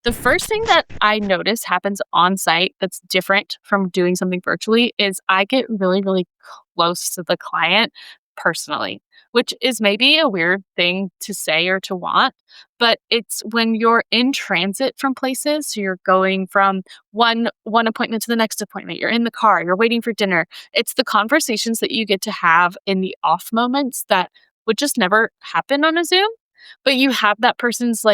The first thing that I notice happens on site that's different from doing something virtually is I get really, really close to the client personally, which is maybe a weird thing to say or to want, but it's when you're in transit from places. So you're going from one appointment to the next appointment. You're in the car, you're waiting for dinner. It's the conversations that you get to have in the off moments that would just never happen on a Zoom, but you have that person's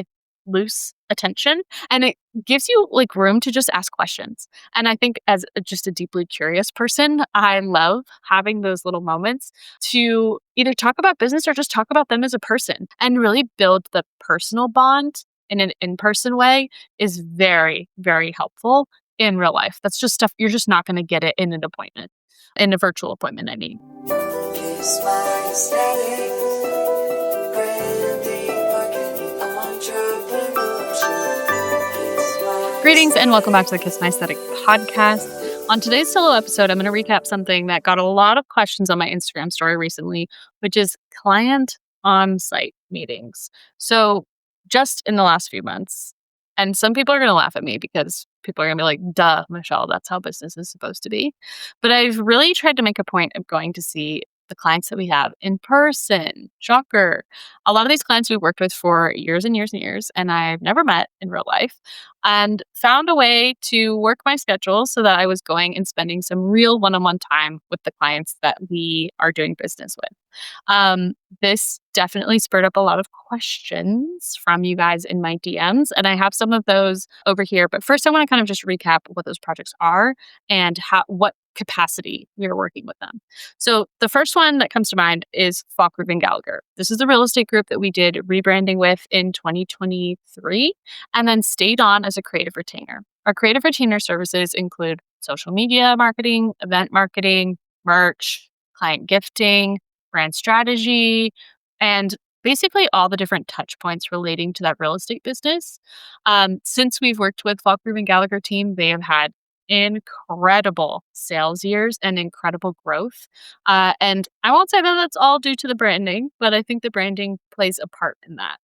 loose attention and it gives you room to just ask questions. And I think as just a deeply curious person, I love having those little moments to either talk about business or just talk about them as a person and really build the personal bond in an in-person way is very, very helpful in real life. That's just stuff you're just not going to get it in an appointment, in a virtual appointment, I mean. Kiss my aesthetic, branding, marketing, entrepreneurship. Greetings and welcome back to the Kiss My Aesthetic podcast. On today's solo episode, I'm going to recap something that got a lot of questions on my Instagram story recently, which is client on-site meetings. So just in the last few months, and some people are going to laugh at me because people are going to be like, duh, Michelle, that's how business is supposed to be. But I've really tried to make a point of going to see the clients that we have in person. Shocker. A lot of these clients we've worked with for years and years and years, and I've never met in real life, and found a way to work my schedule so that I was going and spending some real one-on-one time with the clients that we are doing business with. This definitely spurred up a lot of questions from you guys in my DMs, and I have some of those over here. But first, I want to kind of just recap what those projects are and what capacity we are working with them. So the first one that comes to mind is Falk Rubin Gallagher. This is the real estate group that we did rebranding with in 2023 and then stayed on as a creative retainer. Our creative retainer services include social media marketing, event marketing, merch, client gifting, brand strategy, and basically all the different touch points relating to that real estate business. Since we've worked with Falk Rubin Gallagher team, they have had incredible sales years and incredible growth. And I won't say that that's all due to the branding, but I think the branding plays a part in that.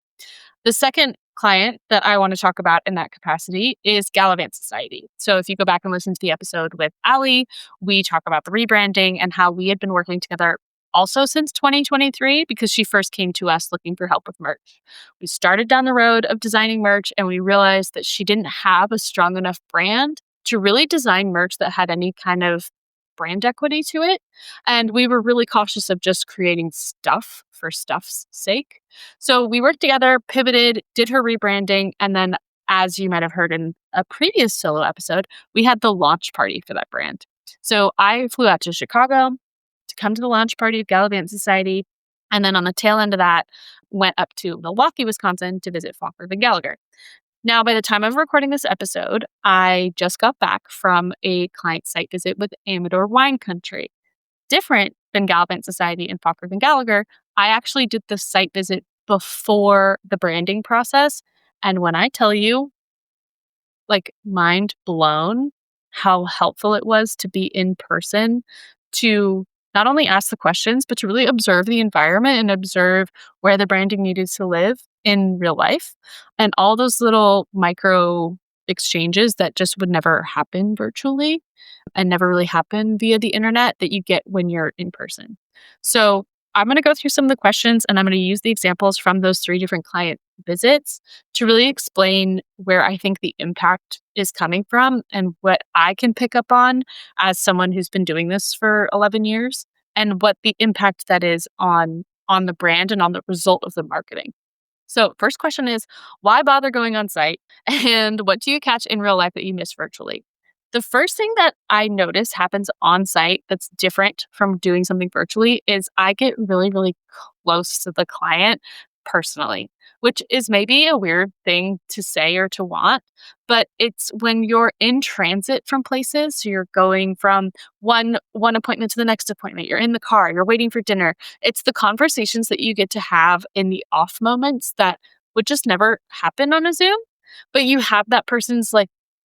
The second client that I want to talk about in that capacity is Gallivant Society. So if you go back and listen to the episode with Ali, we talk about the rebranding and how we had been working together also since 2023 because she first came to us looking for help with merch. We started down the road of designing merch and we realized that she didn't have a strong enough brand to really design merch that had any kind of brand equity to it. And we were really cautious of just creating stuff for stuff's sake. So we worked together, pivoted, did her rebranding, and then, as you might have heard in a previous solo episode, we had the launch party for that brand. So I flew out to Chicago to come to the launch party of Gallivant Society, and then on the tail end of that, went up to Milwaukee, Wisconsin to visit Falk Rubin Gallagher. Now, by the time of recording this episode, I just got back from a client site visit with Amador Wine Country. Different than Gallivant Society and Falk Rubin Gallagher, I actually did the site visit before the branding process. And when I tell you, mind blown, how helpful it was to be in person, to not only ask the questions, but to really observe the environment and observe where the branding needed to live in real life. And all those little micro exchanges that just would never happen virtually and never really happen via the internet that you get when you're in person. So I'm going to go through some of the questions and I'm going to use the examples from those 3 different client visits to really explain where I think the impact is coming from and what I can pick up on as someone who's been doing this for 11 years and what the impact that is on the brand and on the result of the marketing. So first question is, why bother going on site? And what do you catch in real life that you miss virtually? The first thing that I notice happens on site that's different from doing something virtually is I get really, really close to the client personally, which is maybe a weird thing to say or to want, but it's when you're in transit from places. So you're going from one appointment to the next appointment. You're in the car, you're waiting for dinner. It's the conversations that you get to have in the off moments that would just never happen on a Zoom, but you have that person's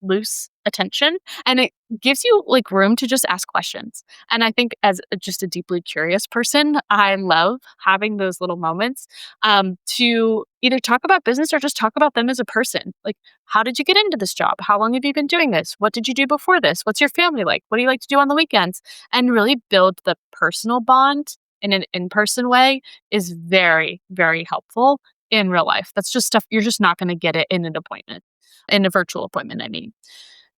loose attention, and it gives you like room to just ask questions. And I think as just a deeply curious person, I love having those little moments to either talk about business or just talk about them as a person. Like, how did you get into this job? How long have you been doing this? What did you do before this? What's your family like? What do you like to do on the weekends? And really build the personal bond in an in-person way is very, very helpful in real life. That's just stuff you're just not going to get it in an appointment, in a virtual appointment, I mean.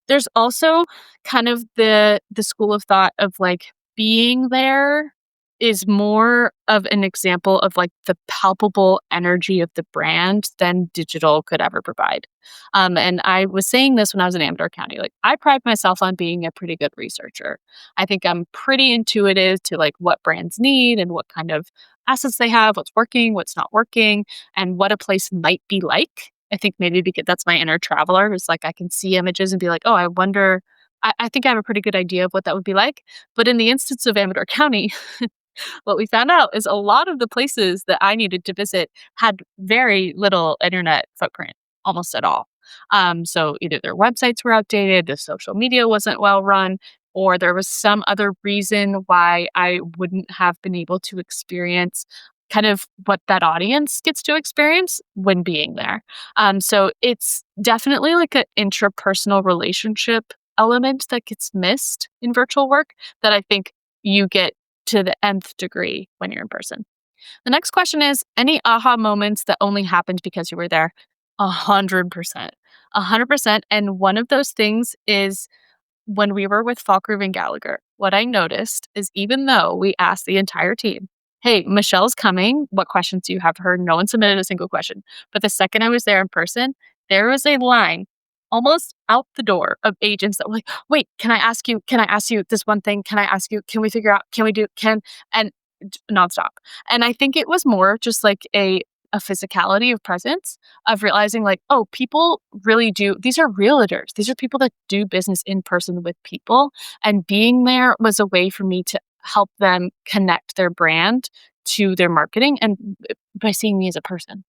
There's also kind of the school of thought of, like, being there is more of an example of, like, the palpable energy of the brand than digital could ever provide. And I was saying this when I was in Amador County, like, I pride myself on being a pretty good researcher. I think I'm pretty intuitive to, like, what brands need and what kind of assets they have, what's working, what's not working, and what a place might be like. I think maybe because that's my inner traveler is like I can see images and be like, oh, I wonder. I think I have a pretty good idea of what that would be like. But in the instance of Amador County, what we found out is a lot of the places that I needed to visit had very little internet footprint, almost at all. So either their websites were outdated, the social media wasn't well run, or there was some other reason why I wouldn't have been able to experience kind of what that audience gets to experience when being there. So it's definitely like an intrapersonal relationship element that gets missed in virtual work that I think you get to the nth degree when you're in person. The next question is any aha moments that only happened because you were there? 100%. 100%. And one of those things is when we were with Falkreeve and Gallagher, what I noticed is even though we asked the entire team, hey, Michelle's coming. What questions do you have for her? No one submitted a single question. But the second I was there in person, there was a line almost out the door of agents that were like, wait, can I ask you this one thing? Can I ask you, can we figure out, can we do, can, and nonstop. And I think it was more just like a physicality of presence of realizing like, oh, people really do. These are realtors. These are people that do business in person with people. And being there was a way for me to help them connect their brand to their marketing and by seeing me as a person.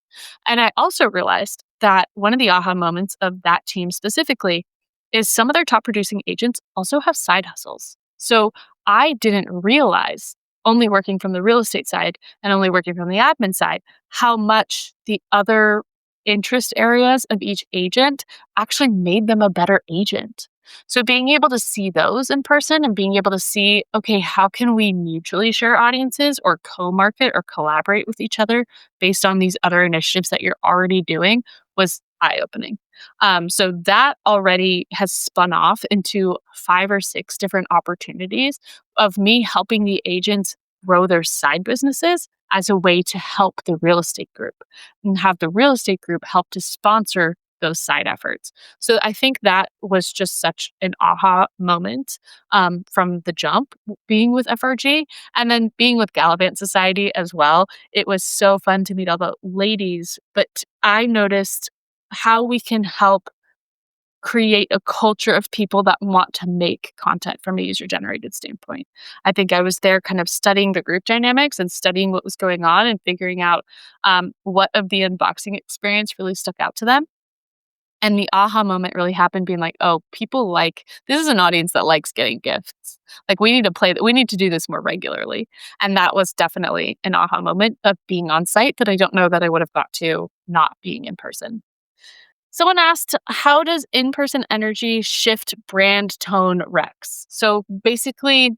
And I also realized that one of the aha moments of that team specifically is some of their top producing agents also have side hustles. So I didn't realize, only working from the real estate side and only working from the admin side, how much the other interest areas of each agent actually made them a better agent. So being able to see those in person and being able to see, okay, how can we mutually share audiences or co-market or collaborate with each other based on these other initiatives that you're already doing was eye-opening. So that already has spun off into 5 or 6 different opportunities of me helping the agents grow their side businesses as a way to help the real estate group and have the real estate group help to sponsor those side efforts. So I think that was just such an aha moment from the jump being with FRG and then being with Gallivant Society as well. It was so fun to meet all the ladies, but I noticed how we can help create a culture of people that want to make content from a user generated standpoint. I think I was there kind of studying the group dynamics and studying what was going on and figuring out what of the unboxing experience really stuck out to them. And the aha moment really happened being like, oh, people like this is an audience that likes getting gifts. Like we need to play that we need to do this more regularly. And that was definitely an aha moment of being on site that I don't know that I would have got to not being in person. Someone asked, how does in person energy shift brand tone Rex? So basically,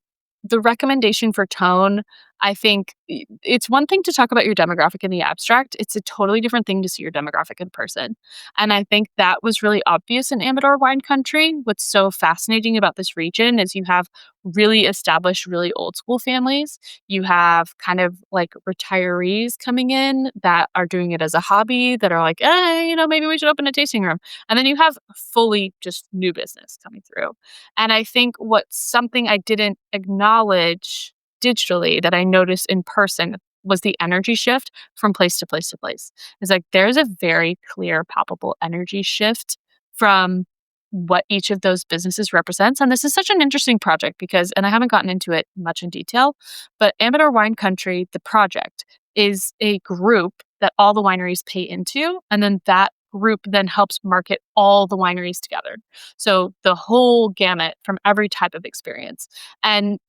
the recommendation for tone, I think it's one thing to talk about your demographic in the abstract. It's a totally different thing to see your demographic in person. And I think that was really obvious in Amador wine country. What's so fascinating about this region is you have really established, really old school families. You have kind of like retirees coming in that are doing it as a hobby that are like, maybe we should open a tasting room. And then you have fully just new business coming through. And I think what's something I didn't acknowledge digitally that I noticed in person was the energy shift from place to place to place. It's like there's a very clear, palpable energy shift from what each of those businesses represents. And this is such an interesting project because, and I haven't gotten into it much in detail, but Amador Wine Country, the project, is a group that all the wineries pay into. And then that group then helps market all the wineries together. So the whole gamut from every type of experience. And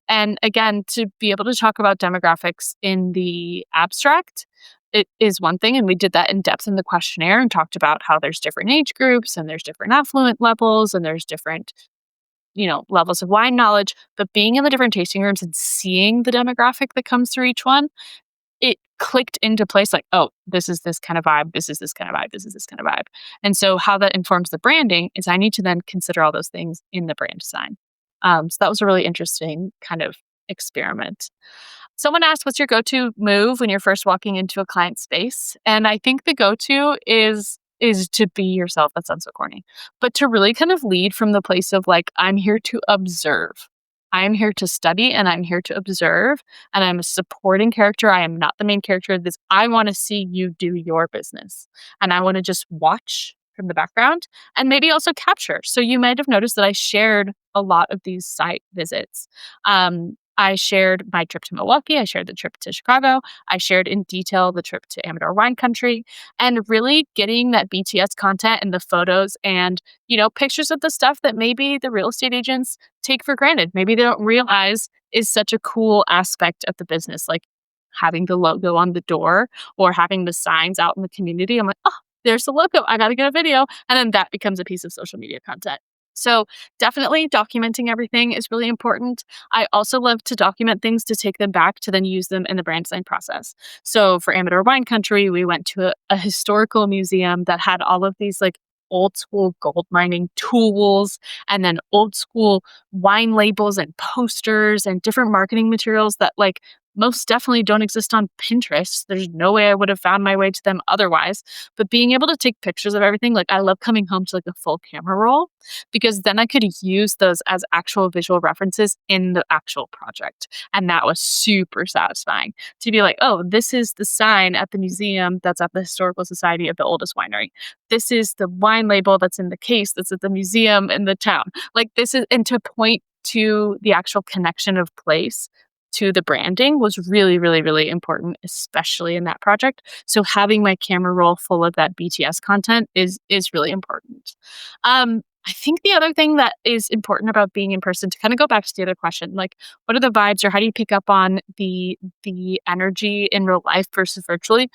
again, to be able to talk about demographics in the abstract, it is one thing. And we did that in depth in the questionnaire and talked about how there's different age groups and there's different affluent levels and there's different, levels of wine knowledge. But being in the different tasting rooms and seeing the demographic that comes through each one, it clicked into place like, oh, this is this kind of vibe, this is this kind of vibe, this is this kind of vibe. And so how that informs the branding is I need to then consider all those things in the brand design. So that was a really interesting kind of experiment. Someone asked, what's your go-to move when you're first walking into a client space? And I think the go-to is to be yourself. That sounds so corny, but to really kind of lead from the place of like, I'm here to observe. I am here to study and I'm here to observe, and I'm a supporting character. I am not the main character of this. I want to see you do your business, and I want to just watch from the background and maybe also capture. So you might have noticed that I shared a lot of these site visits. I shared my trip to Milwaukee. I shared the trip to Chicago. I shared in detail the trip to Amador Wine Country, and really getting that BTS content and the photos and, pictures of the stuff that maybe the real estate agents take for granted. Maybe they don't realize is such a cool aspect of the business, like having the logo on the door or having the signs out in the community. I'm like, oh, there's the logo. I got to get a video. And then that becomes a piece of social media content. So definitely documenting everything is really important. I also love to document things to take them back to then use them in the brand design process. So for Amador Wine Country, we went to a historical museum that had all of these like old school gold mining tools and then old school wine labels and posters and different marketing materials that like most definitely don't exist on Pinterest. There's no way I would have found my way to them otherwise. But being able to take pictures of everything, like I love coming home to like a full camera roll because then I could use those as actual visual references in the actual project. And that was super satisfying to be like, oh, this is the sign at the museum that's at the Historical Society of the oldest winery. This is the wine label that's in the case that's at the museum in the town. Like this is, and to point to the actual connection of place to the branding was really, really, really important, especially in that project. So having my camera roll full of that BTS content is really important. I think the other thing that is important about being in person, to kind of go back to the other question, like what are the vibes or how do you pick up on the energy in real life versus virtually?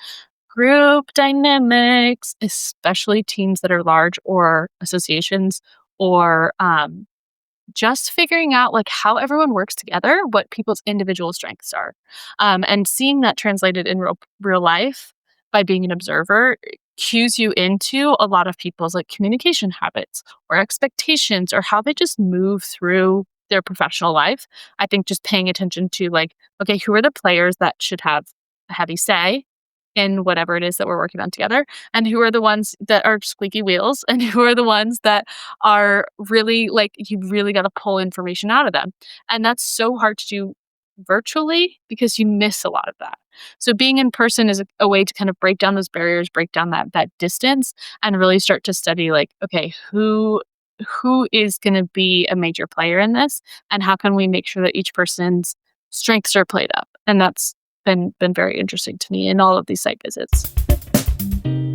Group dynamics, especially teams that are large or associations or just figuring out like how everyone works together, what people's individual strengths are, and seeing that translated in real life by being an observer cues you into a lot of people's like communication habits or expectations or how they just move through their professional life. I think just paying attention to like, okay, who are the players that should have a heavy say in whatever it is that we're working on together, and who are the ones that are squeaky wheels, and who are the ones that are really like you really got to pull information out of them. And that's so hard to do virtually because you miss a lot of that. So being in person is a way to kind of break down those barriers, break down that distance, and really start to study like, okay, who is going to be a major player in this, and how can we make sure that each person's strengths are played up. And that's been very interesting to me in all of these site visits.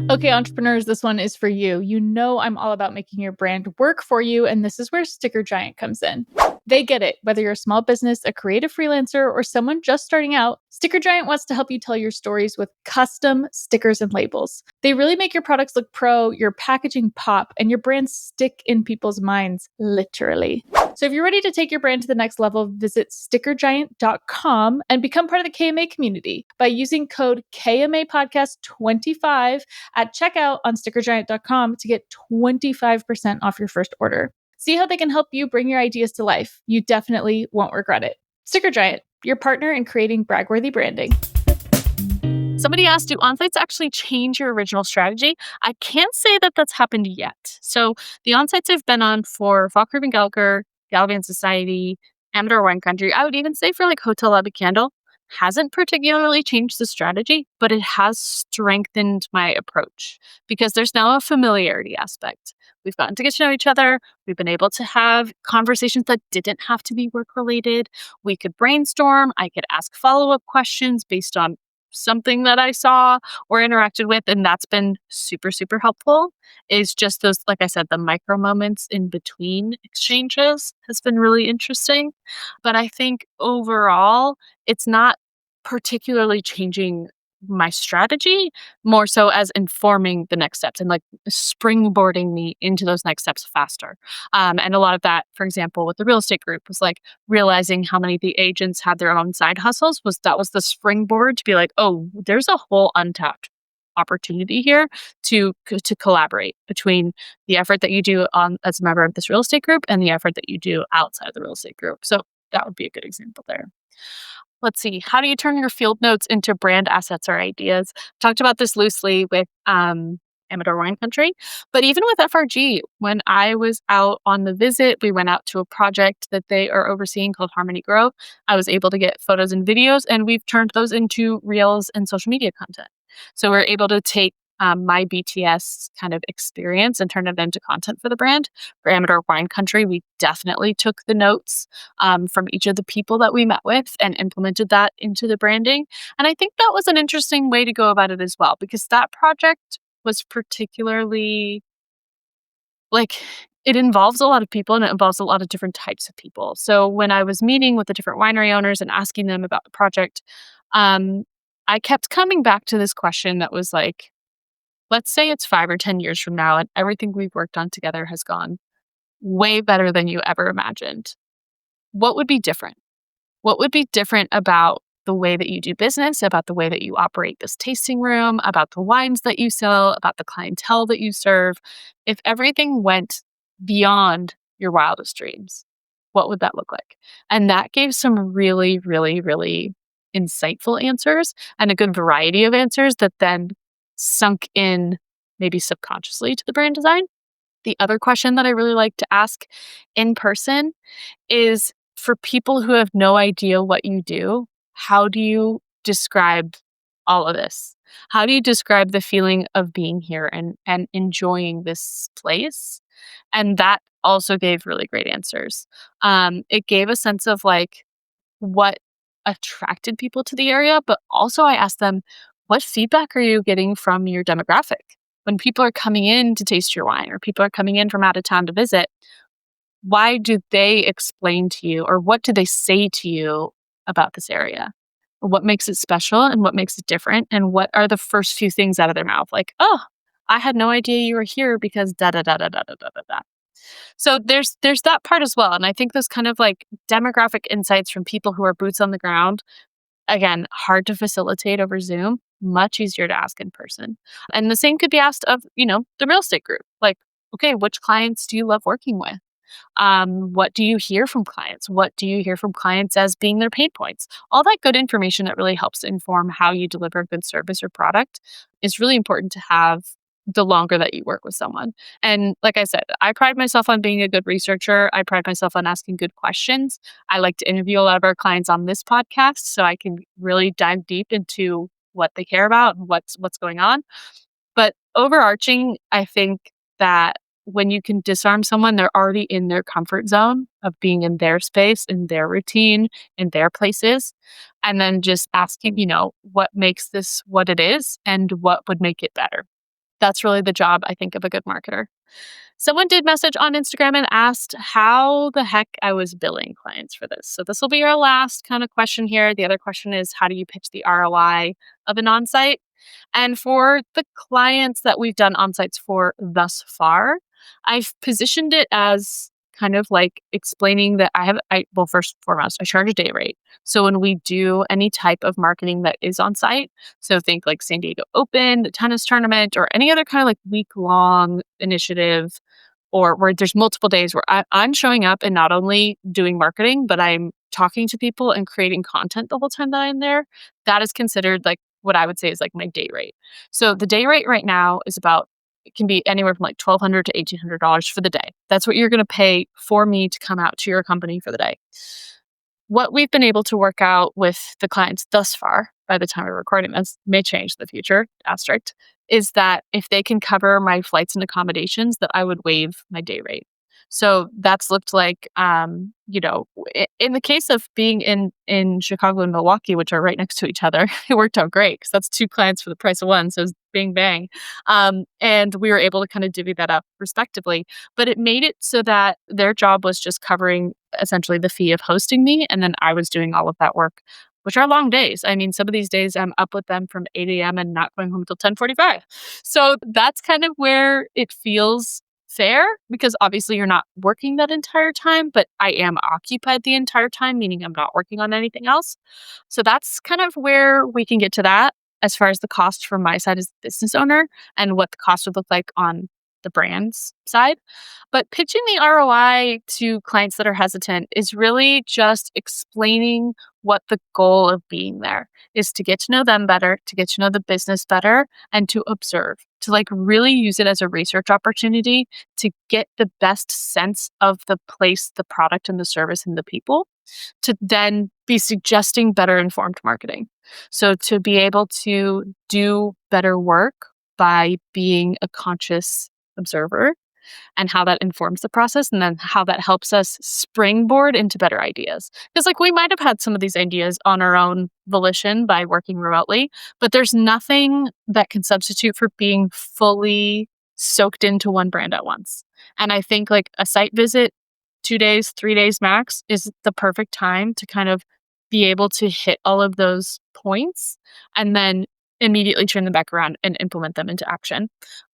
Okay, entrepreneurs, this one is for you. You know I'm all about making your brand work for you, and this is where Sticker Giant comes in. They get it. Whether you're a small business, a creative freelancer, or someone just starting out, Sticker Giant wants to help you tell your stories with custom stickers and labels. They really make your products look pro, your packaging pop, and your brand stick in people's minds, literally. So if you're ready to take your brand to the next level, visit stickergiant.com and become part of the KMA community by using code KMAPodcast25 at checkout on stickergiant.com to get 25% off your first order. See how they can help you bring your ideas to life. You definitely won't regret it. Sticker Giant, your partner in creating brag-worthy branding. Somebody asked, do onsites actually change your original strategy? I can't say that that's happened yet. So the onsites I've been on for Falkirk and Gallagher, Gallivan Society, Amador Wine Country, I would even say for like Hotel Abbey Candle, hasn't particularly changed the strategy, but it has strengthened my approach because there's now a familiarity aspect. We've gotten to get to know each other. We've been able to have conversations that didn't have to be work related. We could brainstorm. I could ask follow-up questions based on something that I saw or interacted with, and that's been super, super helpful, is just those, like I said, the micro moments in between exchanges has been really interesting. But I think overall, it's not particularly changing my strategy, more so as informing the next steps and like springboarding me into those next steps faster. And a lot of that, for example, with the real estate group was like realizing how many of the agents had their own side hustles was the springboard to be like, oh, there's a whole untapped opportunity here to collaborate between the effort that you do on as a member of this real estate group and the effort that you do outside of the real estate group. So that would be a good example there. Let's see. How do you turn your field notes into brand assets or ideas? Talked about this loosely with Amador Wine Country, but even with FRG, when I was out on the visit, we went out to a project that they are overseeing called Harmony Grow. I was able to get photos and videos, and we've turned those into reels and social media content. So we're able to take my BTS kind of experience and turn it into content for the brand. For Amador Wine Country, we definitely took the notes from each of the people that we met with and implemented that into the branding. And I think that was an interesting way to go about it as well, because that project was particularly like it involves a lot of people and it involves a lot of different types of people. So when I was meeting with the different winery owners and asking them about the project, um, I kept coming back to this question that was like, let's say it's 5 or 10 years from now and everything we've worked on together has gone way better than you ever imagined. What would be different? What would be different about the way that you do business, about the way that you operate this tasting room, about the wines that you sell, about the clientele that you serve? If everything went beyond your wildest dreams, what would that look like? And that gave some really, really, really insightful answers and a good variety of answers that then sunk in maybe subconsciously to the brand design. The other question that I really like to ask in person is for people who have no idea what you do, how do you describe all of this? How do you describe the feeling of being here and enjoying this place? And that also gave really great answers. It gave a sense of like what attracted people to the area, but also I asked them, what feedback are you getting from your demographic? When people are coming in to taste your wine or people are coming in from out of town to visit, why do they explain to you or what do they say to you about this area? What makes it special and what makes it different? And what are the first few things out of their mouth? Like, oh, I had no idea you were here because da da da da da da da da da. So there's that part as well. And I think those kind of like demographic insights from people who are boots on the ground, again, hard to facilitate over Zoom, much easier to ask in person. And the same could be asked of, the real estate group. Like, okay, which clients do you love working with? What do you hear from clients? What do you hear from clients as being their pain points? All that good information that really helps inform how you deliver a good service or product is really important to have the longer that you work with someone. And like I said, I pride myself on being a good researcher. I pride myself on asking good questions. I like to interview a lot of our clients on this podcast so I can really dive deep into what they care about and what's going on. But overarching, I think that when you can disarm someone, they're already in their comfort zone of being in their space, in their routine, in their places. And then just asking, what makes this what it is and what would make it better. That's really the job, I think, of a good marketer. Someone did message on Instagram and asked how the heck I was billing clients for this. So this will be our last kind of question here. The other question is, how do you pitch the ROI of an onsite? And for the clients that we've done onsites for thus far, I've positioned it as kind of like explaining that well, first and foremost, I charge a day rate. So when we do any type of marketing that is on site, so think like San Diego Open, the tennis tournament, or any other kind of like week long initiative, or where there's multiple days where I'm showing up and not only doing marketing, but I'm talking to people and creating content the whole time that I'm there. That is considered like what I would say is like my day rate. So the day rate right now is it can be anywhere from like $1,200 to $1,800 for the day. That's what you're going to pay for me to come out to your company for the day. What we've been able to work out with the clients thus far, by the time we're recording this, may change in the future, asterisk, is that if they can cover my flights and accommodations, that I would waive my day rate. So that's looked like, in the case of being in Chicago and Milwaukee, which are right next to each other, it worked out great because that's two clients for the price of one. So it was bing bang. And we were able to kind of divvy that up respectively. But it made it so that their job was just covering essentially the fee of hosting me. And then I was doing all of that work, which are long days. I mean, some of these days I'm up with them from 8 a.m. and not going home until 10:45. So that's kind of where it feels fair because obviously you're not working that entire time, but I am occupied the entire time, meaning I'm not working on anything else. So that's kind of where we can get to that as far as the cost from my side as the business owner and what the cost would look like on the brand's side. But pitching the ROI to clients that are hesitant is really just explaining what the goal of being there is to get to know them better, to get to know the business better, and to observe, to like really use it as a research opportunity to get the best sense of the place, the product, and the service and the people to then be suggesting better informed marketing. So to be able to do better work by being a conscious observer and how that informs the process and then how that helps us springboard into better ideas. Because like we might have had some of these ideas on our own volition by working remotely, but there's nothing that can substitute for being fully soaked into one brand at once. And I think like a site visit, 2 days, 3 days max is the perfect time to kind of be able to hit all of those points and then immediately turn them back around and implement them into action.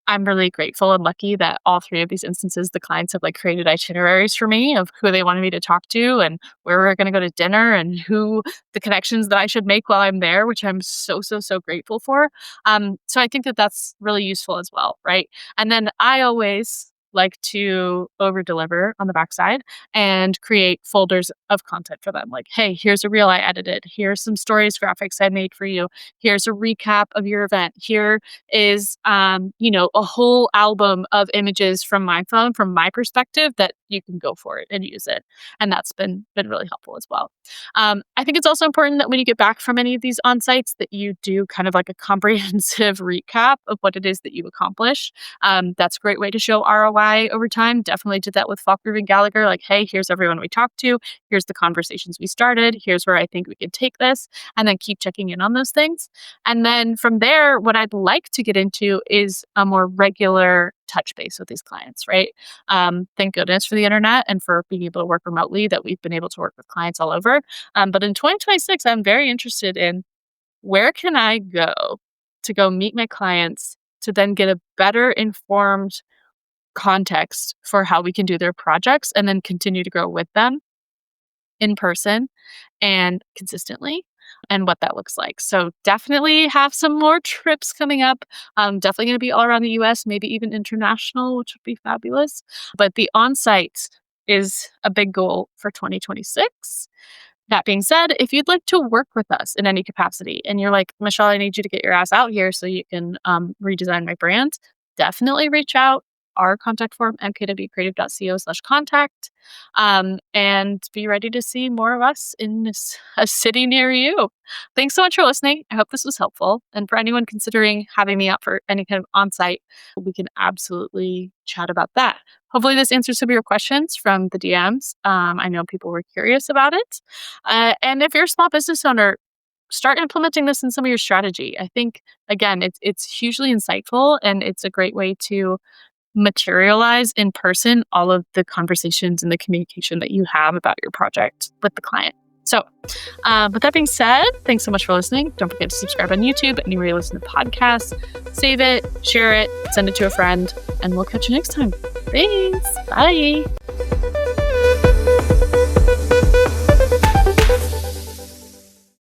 I'm really grateful and lucky that all three of these instances, the clients have like created itineraries for me of who they wanted me to talk to and where we're going to go to dinner and who the connections that I should make while I'm there, which I'm so, so, so grateful for. So I think that that's really useful as well, right? And then I always like to over deliver on the backside and create folders of content for them. Like, hey, here's a reel I edited. Here's some stories graphics I made for you. Here's a recap of your event. Here is, a whole album of images from my phone, from my perspective, that you can go for it and use it. And that's been really helpful as well. I think it's also important that when you get back from any of these on sites, that you do kind of like a comprehensive recap of what it is that you accomplished. That's a great way to show ROI over time. Definitely did that with Falkgrove and Gallagher. Like, hey, here's everyone we talked to. Here's the conversations we started. Here's where I think we could take this, and then keep checking in on those things. And then from there, what I'd like to get into is a more regular touch base with these clients, right? Thank goodness for the internet and for being able to work remotely, that we've been able to work with clients all over. But in 2026, I'm very interested in where can I go to go meet my clients to then get a better informed context for how we can do their projects and then continue to grow with them in person and consistently, and what that looks like. So definitely have some more trips coming up. Definitely going to be all around the US, maybe even international, which would be fabulous. But the on-site is a big goal for 2026. That being said, if you'd like to work with us in any capacity and you're like, Michelle, I need you to get your ass out here so you can redesign my brand, definitely reach out. Our contact form, mkwcreative.co/contact, and be ready to see more of us in a city near you. Thanks so much for listening. I hope this was helpful. And for anyone considering having me out for any kind of on-site, we can absolutely chat about that. Hopefully this answers some of your questions from the DMs. I know people were curious about it. And if you're a small business owner, start implementing this in some of your strategy. I think, again, it's hugely insightful and it's a great way to materialize in person all of the conversations and the communication that you have about your project with the client. So, with that being said, thanks so much for listening. Don't forget to subscribe on YouTube, anywhere you listen to podcasts. Save it, share it, send it to a friend, and we'll catch you next time. Thanks. Bye.